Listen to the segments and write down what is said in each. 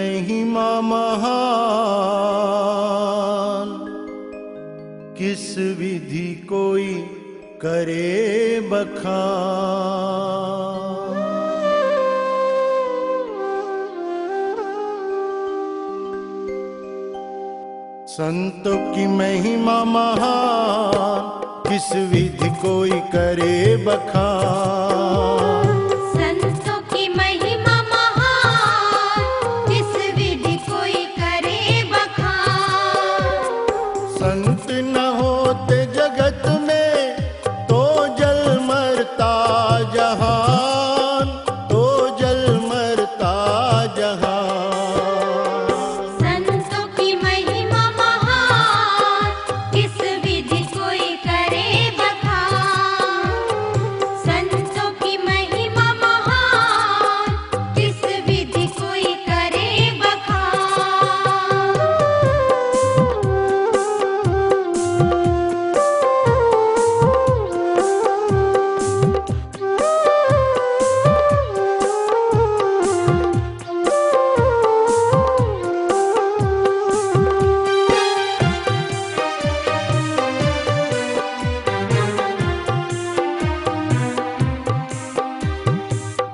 महिमा महान, किस विधि कोई करे बखान। संतों की महिमा महान, किस विधि कोई करे बखान। संतों की महिमा महान, किस विधि कोई करे बखान। संत न होते जगत में तो जल मरता जहान, तो जल मरता जहान। संतों की महिमा महान, किस विधि कोई करे बखान। संतों की महिमा महान, किस विधि कोई करे बखान।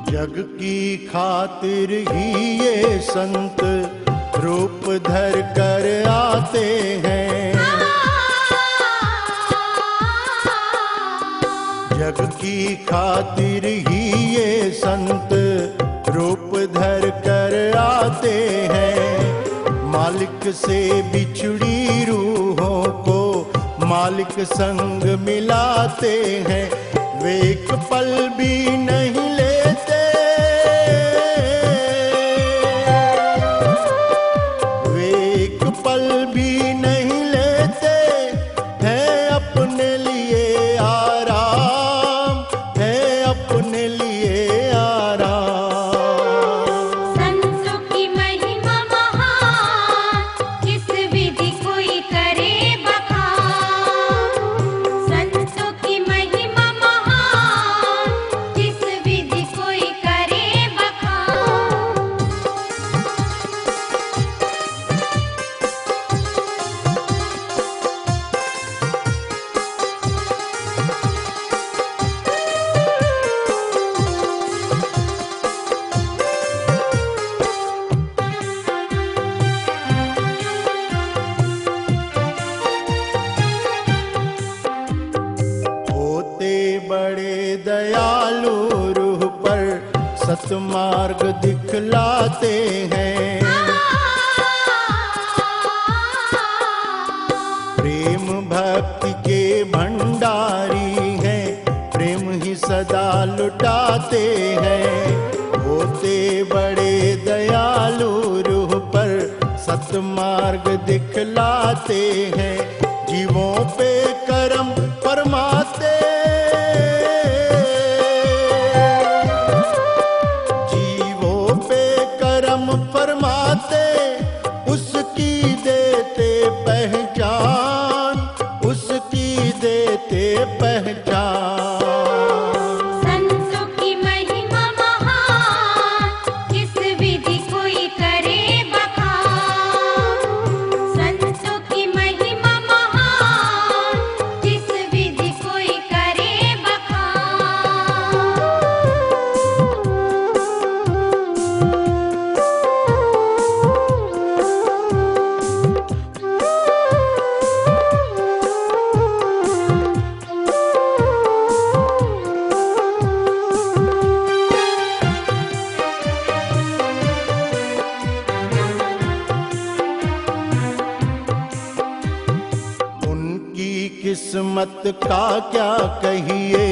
जग की खातिर ही ये संत रूप धर कर आते हैं। जग की खातिर ही ये संत रूप धर कर आते हैं। मालिक से बिछड़ी रूहों को मालिक संग मिलाते हैं। वे एक पल भी नहीं लेते, वे एक पल भी नहीं लेते हैं अपने लिए आराम, है अपने लिए आराम। संतों की महिमा महान, किस विधि कोई करे बखान। संतों की महिमा महान, किस विधि कोई करे बखान। होते बड़े दयालु रूह पर सतमार्ग दिखलाते हैं। प्रेम भक्ति के भंडारी हैं, प्रेम ही सदा लुटाते हैं। होते बड़े दयालु रूह पर सतमार्ग दिखलाते हैं। जीवों पे करम फरमाते, जीवों पे करम फरमाते, उसकी देते पहचान, उसकी देते पहचान। संतों की महिमा महान, किस विधि कोई करे बखान। संतों की महिमा महान, किस विधि कोई करे बखान। उनकी किस्मत का क्या कहिए,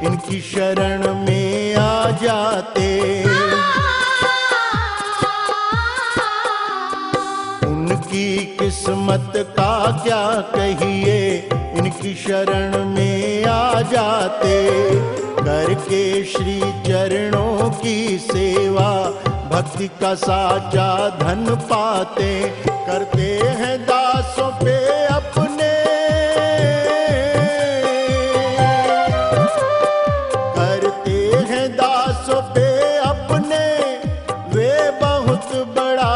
इनकी शरण में आ जाते। उनकी किस्मत का क्या कहिए, इनकी शरण में आ जाते। करके श्री चरणों की सेवा भक्ति का साचा धन पाते। करते हैं दासों पे अपने, करते हैं दासों पे अपने, वे बहुत बड़ा